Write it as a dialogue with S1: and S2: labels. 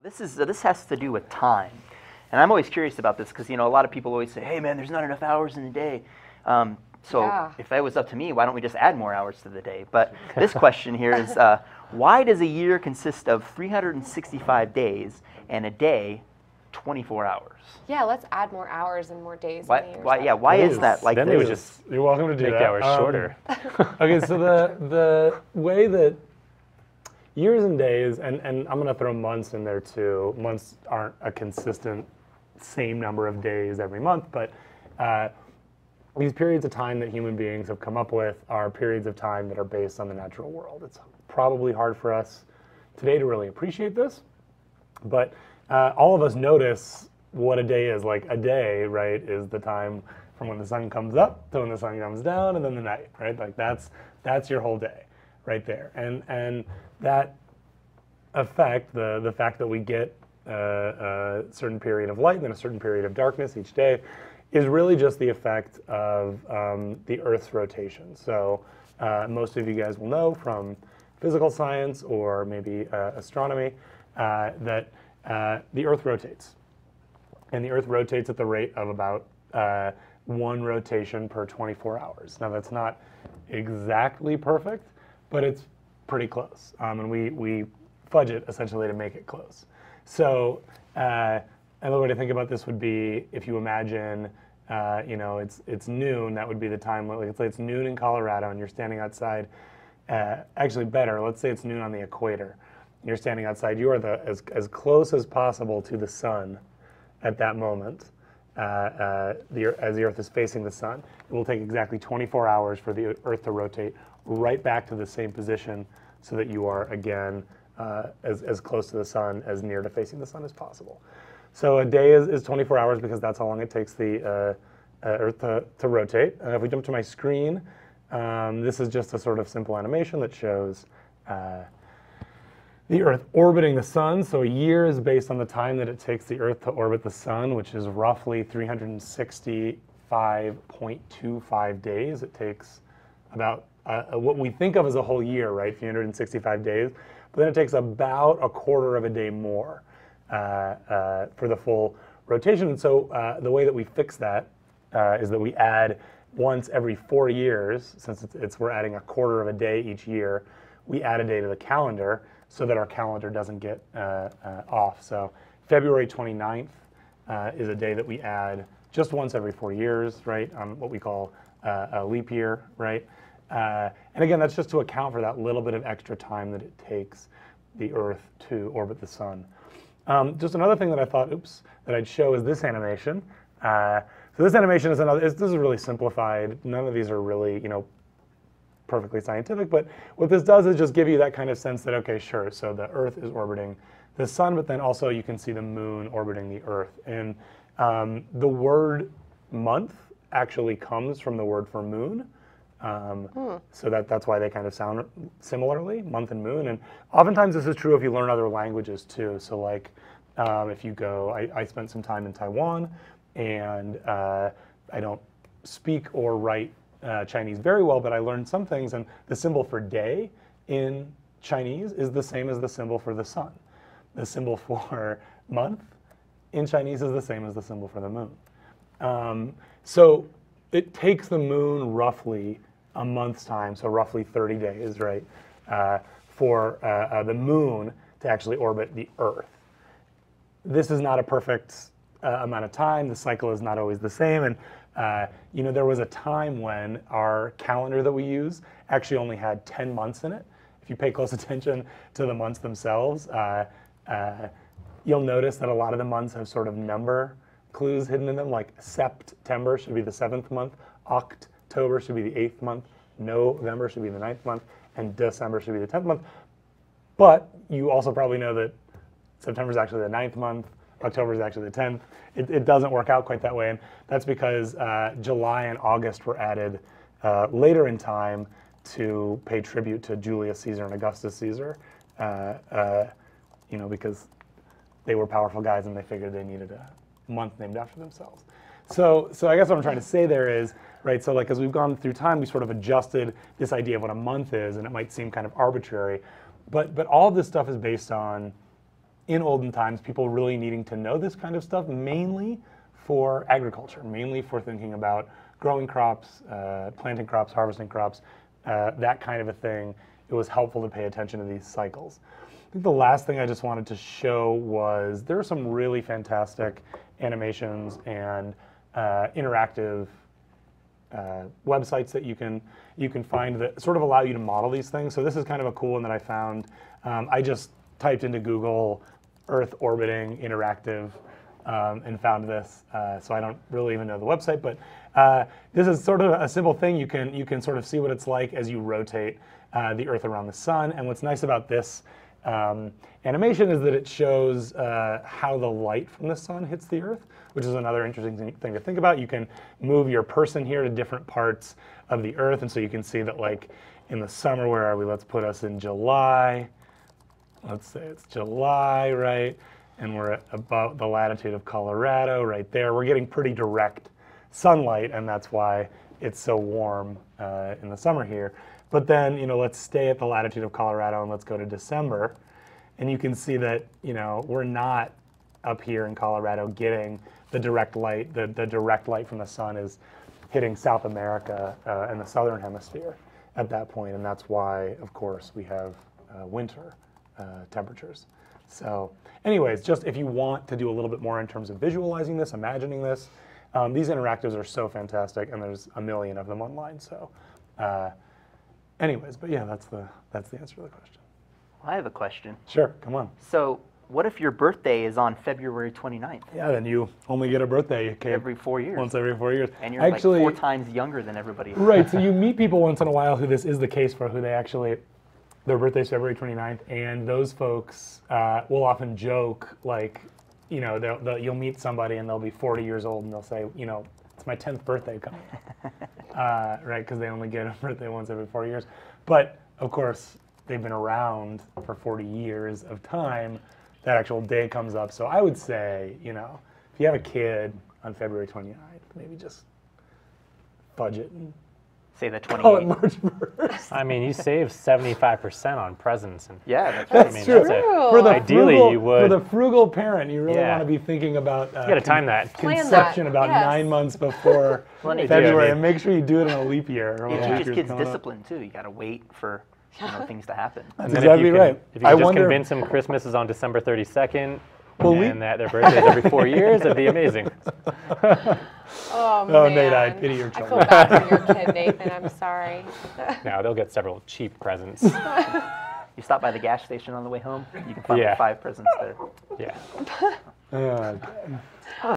S1: This has to do with time, and I'm always curious about this because a lot of people always say, "Hey, man, there's not enough hours in the day." So
S2: Yeah.
S1: if it was up to me, why don't we just add more hours to the day? But this question here is, why does a year consist of 365 days and a day 24 hours?
S2: Yeah, let's add more hours and more days.
S1: Why?
S2: in the years
S1: Why?
S2: then.
S1: Yeah. Why is that? Like
S3: Then they would
S1: this?
S3: just you're welcome to do
S4: Make
S3: that.
S4: the hours shorter.
S3: Okay, so the way that years and days, and I'm going to throw months in there too. Months aren't a consistent same number of days every month, but these periods of time that human beings have come up with are periods of time that are based on the natural world. It's probably hard for us today to really appreciate this, but all of us notice what a day is. Like a day, right, is the time from when the sun comes up to when the sun comes down, and then the night, right? Like that's your whole day, right there. And that effect, the fact that we get a certain period of light and then a certain period of darkness each day, is really just the effect of the Earth's rotation. So most of you guys will know from physical science or maybe astronomy that the Earth rotates. And the Earth rotates at the rate of about one rotation per 24 hours. Now that's not exactly perfect, but it's pretty close. And we fudge it essentially to make it close. So another way to think about this would be if you imagine, it's noon. That would be the time. Let's say it's noon in Colorado, and you're standing outside. Actually, better. Let's say it's noon on the equator. You're standing outside. You are as close as possible to the sun at that moment. As the Earth is facing the sun, it will take exactly 24 hours for the Earth to rotate right back to the same position, so that you are again as close to the sun, as near to facing the sun as possible. So a day is 24 hours because that's how long it takes the Earth to rotate. If we jump to my screen, this is just a sort of simple animation that shows the Earth orbiting the sun. So a year is based on the time that it takes the Earth to orbit the sun, which is roughly 365.25 days. It takes about what we think of as a whole year, right? 365 days. But then it takes about a quarter of a day more for the full rotation. And so the way that we fix that is that we add once every 4 years, since we're adding a quarter of a day each year, we add a day to the calendar so that our calendar doesn't get off. So February 29th is a day that we add just once every 4 years, right? On what we call a leap year, right? And again, that's just to account for that little bit of extra time that it takes the Earth to orbit the sun. Just another thing that I thought, that I'd show is this animation. So this animation is this is really simplified. None of these are really, perfectly scientific, but what this does is just give you that kind of sense that, okay, sure, so the Earth is orbiting the sun, but then also you can see the moon orbiting the Earth. And the word month actually comes from the word for moon. So that's why they kind of sound similarly, month and moon. And oftentimes this is true if you learn other languages too. So like if you go, I spent some time in Taiwan, and I don't speak or write Chinese very well, but I learned some things, and the symbol for day in Chinese is the same as the symbol for the sun. The symbol for month in Chinese is the same as the symbol for the moon. So it takes the moon roughly a month's time, so roughly 30 days, right, for the moon to actually orbit the Earth. This is not a perfect amount of time. The cycle is not always the same. And there was a time when our calendar that we use actually only had 10 months in it. If you pay close attention to the months themselves, you'll notice that a lot of the months have sort of number clues hidden in them, like September should be the 7th month, October should be the 8th month, November should be the 9th month, and December should be the 10th month. But you also probably know that September is actually the 9th month, October is actually the 10th. It doesn't work out quite that way, and that's because July and August were added later in time to pay tribute to Julius Caesar and Augustus Caesar, because they were powerful guys and they figured they needed a month named after themselves. So I guess what I'm trying to say there is, right, so like as we've gone through time, we sort of adjusted this idea of what a month is, and it might seem kind of arbitrary, but all of this stuff is based on in olden times, people really needing to know this kind of stuff, mainly for agriculture, mainly for thinking about growing crops, planting crops, harvesting crops, that kind of a thing. It was helpful to pay attention to these cycles. I think the last thing I just wanted to show was there are some really fantastic animations and interactive websites that you can find that sort of allow you to model these things. So this is kind of a cool one that I found. I just typed into Google Earth orbiting interactive and found this. So I don't really even know the website, but this is sort of a simple thing. You can sort of see what it's like as you rotate the Earth around the sun. And what's nice about this animation is that it shows how the light from the sun hits the Earth, which is another interesting thing to think about. You can move your person here to different parts of the Earth, and so you can see that, like, in the summer, where are we? Let's put us in July. Let's say it's July, right? And we're at about the latitude of Colorado, right there. We're getting pretty direct sunlight, and that's why it's so warm in the summer here. But then, let's stay at the latitude of Colorado and let's go to December. And you can see that, we're not up here in Colorado getting the direct light. The direct light from the sun is hitting South America and the southern hemisphere at that point. And that's why, of course, we have winter temperatures. So anyways, just if you want to do a little bit more in terms of visualizing this, imagining this, these interactives are so fantastic, and there's a million of them online. So anyways, but yeah, that's the answer to the question.
S1: Well, I have a question.
S3: Sure, come on.
S1: So what if your birthday is on February 29th?
S3: Yeah, then you only get a birthday
S1: Every 4 years.
S3: once every 4 years.
S1: And you're
S3: actually,
S1: like 4 times younger than everybody else.
S3: Right, so you meet people once in a while who this is the case for, who they actually, their birthday's February 29th, and those folks will often joke, like, you'll meet somebody and they'll be 40 years old and they'll say, it's my 10th birthday coming up, right, because they only get a birthday once every 4 years. But, of course, they've been around for 40 years of time. That actual day comes up. So I would say, if you have a kid on February 29th, maybe just fudge it and
S1: Say the
S3: call it
S1: 28th.
S3: March 1st.
S4: I mean, you save 75% on presents. And
S1: Yeah, that's
S3: That's
S1: right.
S4: mean,
S3: true.
S4: that's a-
S3: For the
S4: Ideally,
S3: frugal,
S4: you would.
S3: For the frugal parent, you really
S4: Yeah.
S3: want to be thinking about
S4: you got to time that.
S2: Plan that,
S3: conception about
S2: yes.
S3: 9 months before
S1: Well, and if
S3: February,
S4: you-
S3: and make sure you do it in a leap year. or
S1: You
S3: when
S1: teach
S3: leap year's
S1: kids
S3: coming up.
S1: discipline too. You got to wait for things to happen.
S3: That's
S4: And then
S3: exactly
S4: if you
S3: right.
S4: If you
S3: I
S4: could just
S3: wonder-
S4: convince them Christmas is on December 32nd,
S3: Well,
S4: and that their birthday's every 4 years, it'd be amazing.
S2: Oh,
S3: Oh,
S2: man.
S3: Nate, I pity your
S2: I
S3: children.
S2: feel bad for your kid, Nathan. I'm sorry.
S4: Now they'll get several cheap presents.
S1: You stop by the gas station on the way home, you can find
S4: Yeah.
S1: like 5 presents there.
S4: Yeah.
S3: Okay.